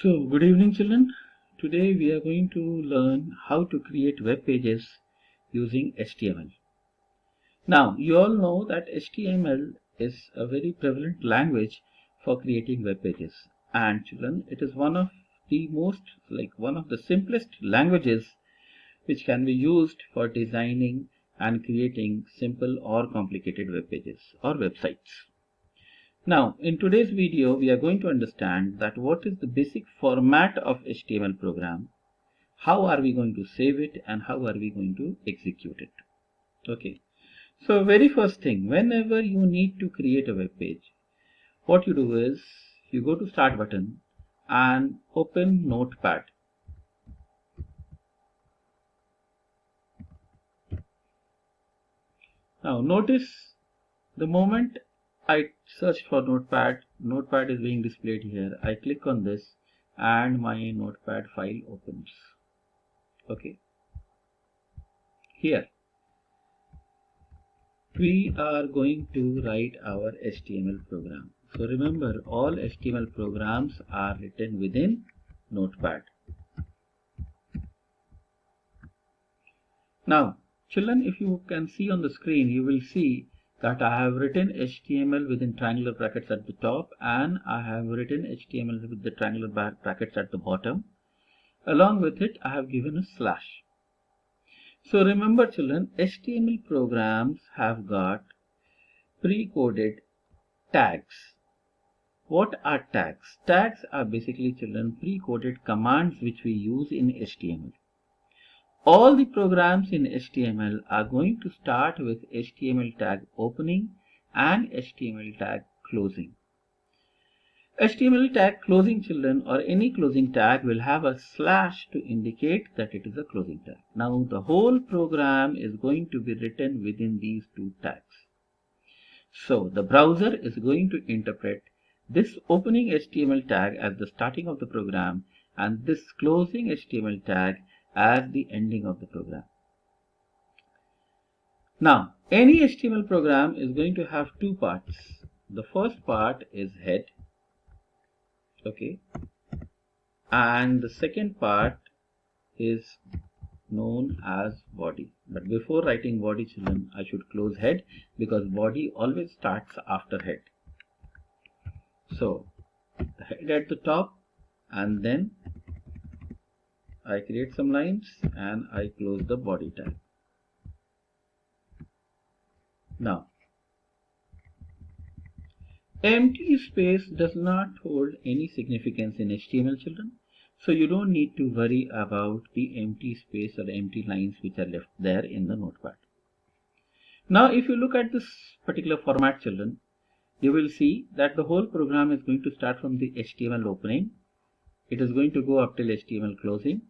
So, good evening, children. Today we are going to learn how to create web pages using HTML. Now, you all know that HTML is a very prevalent language for creating web pages. And children, it is one of the one of the simplest languages which can be used for designing and creating simple or complicated web pages or websites. Now, in today's video, we are going to understand that what is the basic format of HTML program, how are we going to save it, and how are we going to execute it. Okay. So, very first thing, whenever you need to create a web page, what you do is you go to Start button and open Notepad. Now, notice the moment I search for Notepad, Notepad is being displayed here. I click on this and my Notepad file opens. Okay. Here we are going to write our HTML program. So remember, all HTML programs are written within Notepad. Now, children, if you can see on the screen, you will see that I have written HTML within triangular brackets at the top and I have written HTML with the triangular brackets at the bottom. Along with it, I have given a slash. So remember, children, HTML programs have got pre-coded tags. What are tags? Tags are basically, children, pre-coded commands which we use in HTML. All the programs in HTML are going to start with HTML tag opening and HTML tag closing. HTML tag closing, children, or any closing tag will have a slash to indicate that it is a closing tag. Now the whole program is going to be written within these two tags. So the browser is going to interpret this opening HTML tag as the starting of the program and this closing HTML tag as the ending of the program. Now, any HTML program is going to have two parts. The first part is head, okay, and the second part is known as body. But before writing body, children, I should close head because body always starts after head. So, the head at the top, and then I create some lines and I close the body tag. Now, empty space does not hold any significance in HTML, children. So you don't need to worry about the empty space or empty lines which are left there in the notepad. Now, if you look at this particular format, children, you will see that the whole program is going to start from the HTML opening. It is going to go up till HTML closing.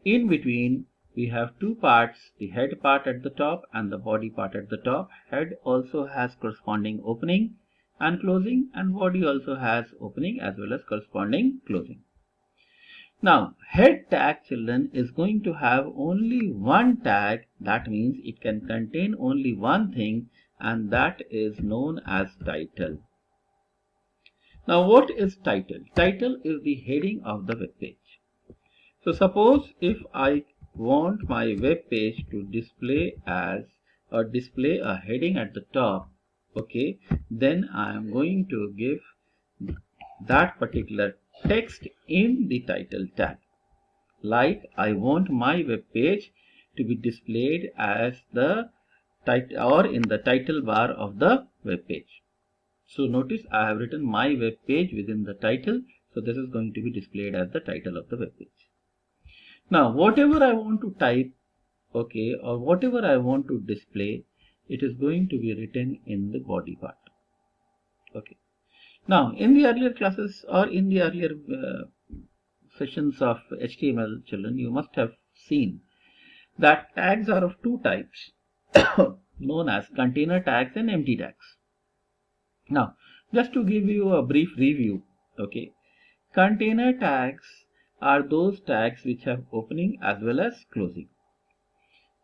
In between, we have two parts, the head part at the top and the body part at the top. Head also has corresponding opening and closing, and body also has opening as well as corresponding closing. Now, head tag, children, is going to have only one tag. That means it can contain only one thing, and that is known as title. Now, what is title? Title is the heading of the web page. So suppose if I want my web page to display a heading at the top, okay, then I am going to give that particular text in the title tag. Like I want my web page to be displayed as the title or in the title bar of the web page. So notice I have written my web page within the title. So this is going to be displayed as the title of the web page. Now, whatever I want to type, okay, or whatever I want to display, it is going to be written in the body part. Okay. Now, in the earlier classes or in the earlier sessions of HTML, children, you must have seen that tags are of two types known as container tags and empty tags. Now, just to give you a brief review, okay, container tags are those tags which have opening as well as closing.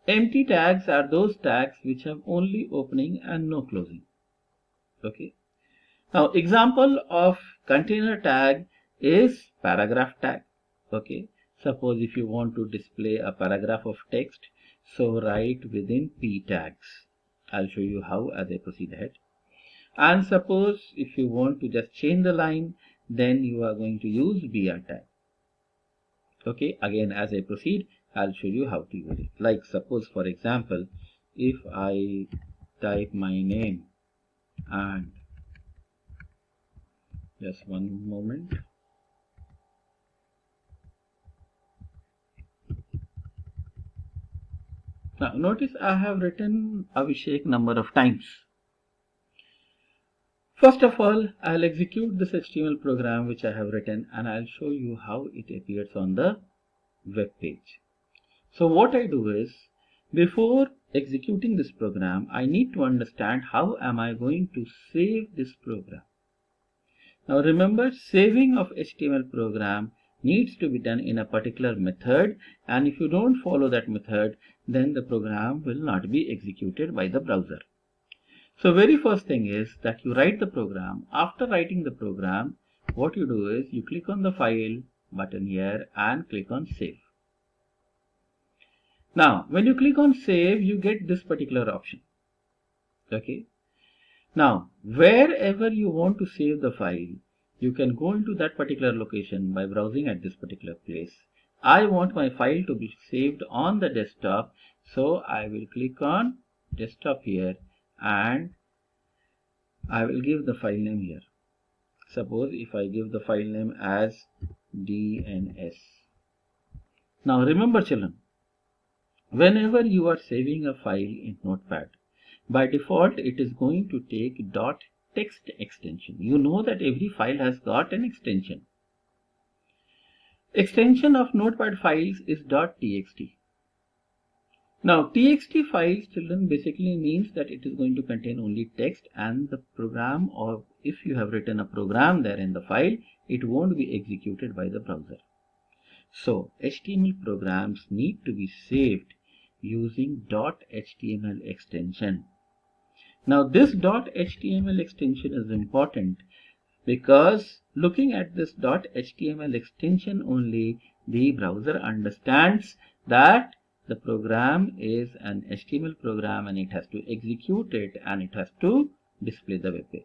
Empty tags are those tags which have only opening and no closing. Okay. Now, example of container tag is paragraph tag. Okay, suppose if you want to display a paragraph of text, so write within p tags. I'll show you how as I proceed ahead. And suppose if you want to just change the line, then you are going to use br tag. Okay, again as I proceed, I'll show you how to use it. Like suppose for example, if I type my name and just one moment. Now notice I have written Abhishek number of times. First of all, I'll execute this HTML program which I have written, and I'll show you how it appears on the web page. So what I do is, before executing this program, I need to understand how am I going to save this program. Now remember, saving of HTML program needs to be done in a particular method, and if you don't follow that method, then the program will not be executed by the browser. So very first thing is that you write the program. After writing the program, what you do is you click on the file button here and click on save. Now when you click on save, you get this particular option. Okay. Now wherever you want to save the file, you can go into that particular location by browsing at this particular place. I want my file to be saved on the desktop, so I will click on desktop here and I will give the file name here. Suppose if I give the file name as DNS. Now remember children, whenever you are saving a file in Notepad, by default it is going to take .text extension. You know that every file has got an extension. Extension of Notepad files is .txt. Now txt files children basically means that it is going to contain only text, and the program, or if you have written a program there in the file, it won't be executed by the browser. So HTML programs need to be saved using .html extension. Now this .html extension is important because looking at this .html extension only, the browser understands that the program is an HTML program and it has to execute it and it has to display the web page.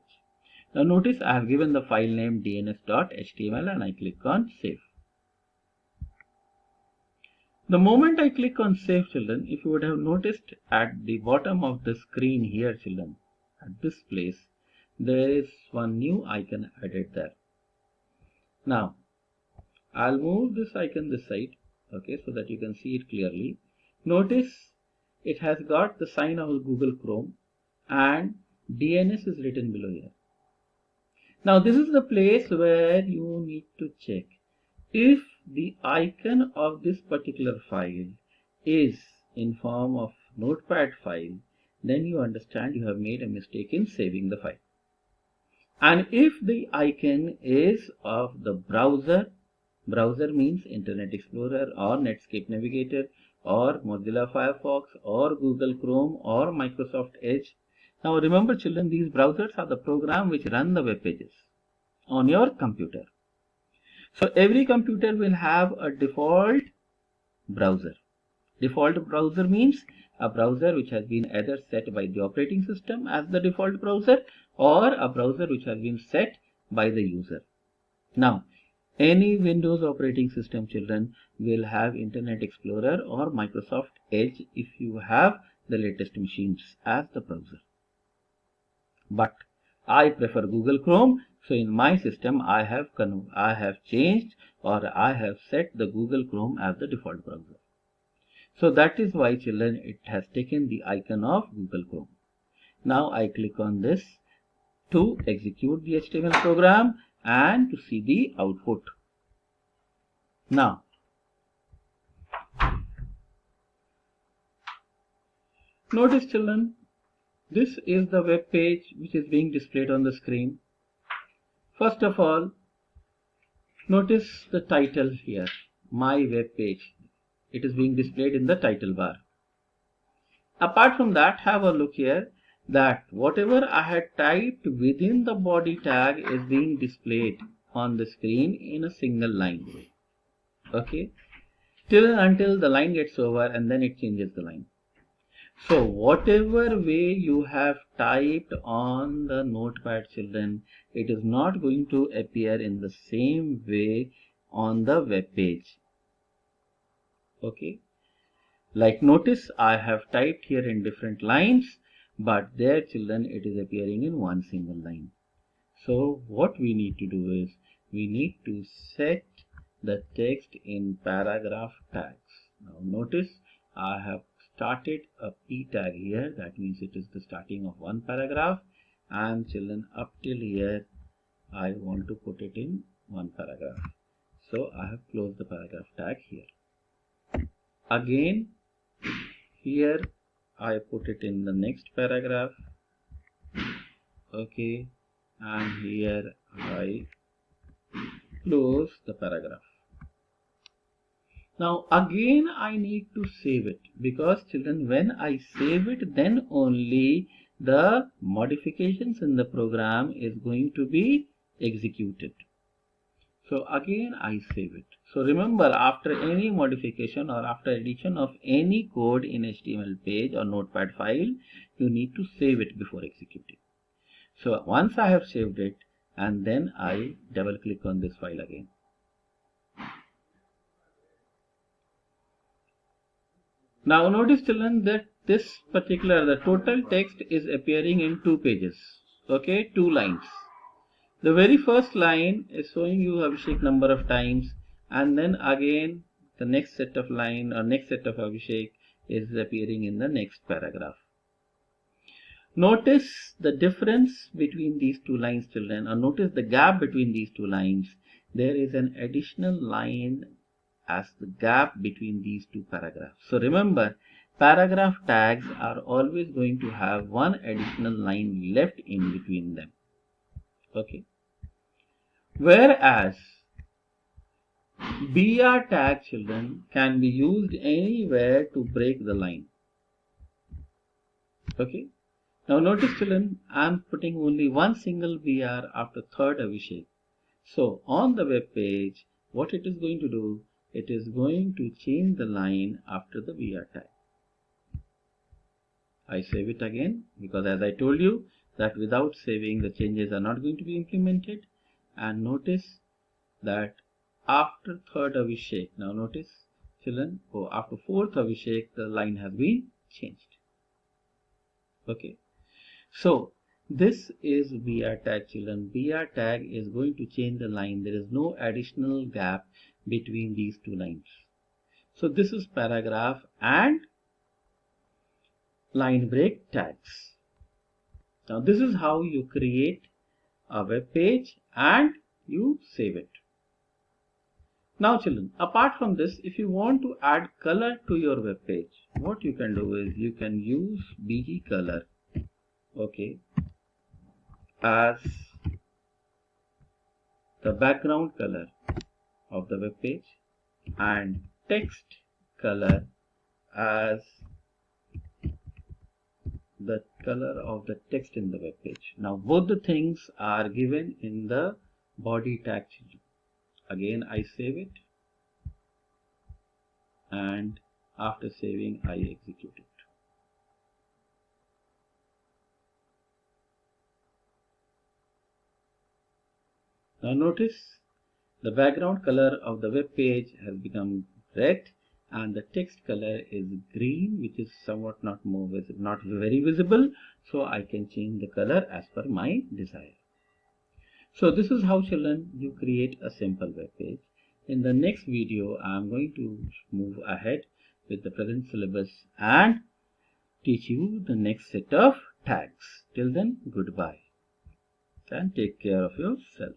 Now notice I have given the file name dns.html and I click on save. The moment I click on save children, if you would have noticed at the bottom of the screen here children, at this place, there is one new icon added there. Now I'll move this icon this side, okay, so that you can see it clearly. Notice it has got the sign of Google Chrome and DNS is written below here. Now this is the place where you need to check if the icon of this particular file is in form of Notepad file, then you understand you have made a mistake in saving the file. And if the icon is of the browser means Internet Explorer or Netscape Navigator or Mozilla Firefox or Google Chrome or Microsoft Edge. Now remember children, these browsers are the program which run the web pages on your computer. So every computer will have a default browser. Default browser means a browser which has been either set by the operating system as the default browser or a browser which has been set by the user. Now any Windows operating system children will have Internet Explorer or Microsoft Edge if you have the latest machines as the browser. But I prefer Google Chrome, so in my system I have changed, or I have set the Google Chrome as the default browser. So that is why children it has taken the icon of Google Chrome. Now I click on this to execute the HTML program and to see the output. Now notice children, this is the web page which is being displayed on the screen. First of all, notice the title here, my web page. It is being displayed in the title bar. Apart from that, have a look here that whatever I had typed within the body tag is being displayed. on the screen in a single line. Okay, until the line gets over and then it changes the line. So whatever way you have typed on the notepad, children, it is not going to appear in the same way on the web page. Okay, like notice I have typed here in different lines, but there, children, it is appearing in one single line. So what we need to do is we need to set the text in paragraph tags. Now notice I have started a P tag here, that means it is the starting of one paragraph, and children, up till here I want to put it in one paragraph. So I have closed the paragraph tag here. Again, here I put it in the next paragraph. Okay, and here I close the paragraph. Now again I need to save it, because children, when I save it, then only the modifications in the program is going to be executed. So again I save it. So remember, after any modification or after addition of any code in HTML page or notepad file, you need to save it before executing. So once I have saved it, and then I double click on this file again. Now notice, children, that this particular, the total text is appearing in two pages. Okay, two lines. The very first line is showing you Abhishek number of times, and then again the next set of line or next set of Abhishek is appearing in the next paragraph. Notice the difference between these two lines, children, or notice the gap between these two lines. There is an additional line as the gap between these two paragraphs. So remember, paragraph tags are always going to have one additional line left in between them. Okay. Whereas BR tag, children, can be used anywhere to break the line. Okay. Now notice, children, I am putting only one single BR after third Abhishek. So on the web page, what it is going to do, it is going to change the line after the BR tag. I save it again, because as I told you that without saving the changes are not going to be implemented. And notice that after third Abhishek, now notice, children, after fourth Abhishek, the line has been changed. Okay. So this is BR tag, children. BR tag is going to change the line. There is no additional gap between these two lines. So this is paragraph and line break tags. Now this is how you create a web page and you save it. Now children, apart from this, if you want to add color to your web page, what you can do is you can use BG color, okay, as the background color of the web page and text color as the color of the text in the web page. Now both the things are given in the body tag. Again I save it, and after saving I execute it. Now notice the background color of the web page has become red and the text color is green, which is somewhat not very visible, so I can change the color as per my desire. So this is how, children, you create a simple web page. In the next video I am going to move ahead with the present syllabus and teach you the next set of tags. Till then, goodbye and take care of yourself.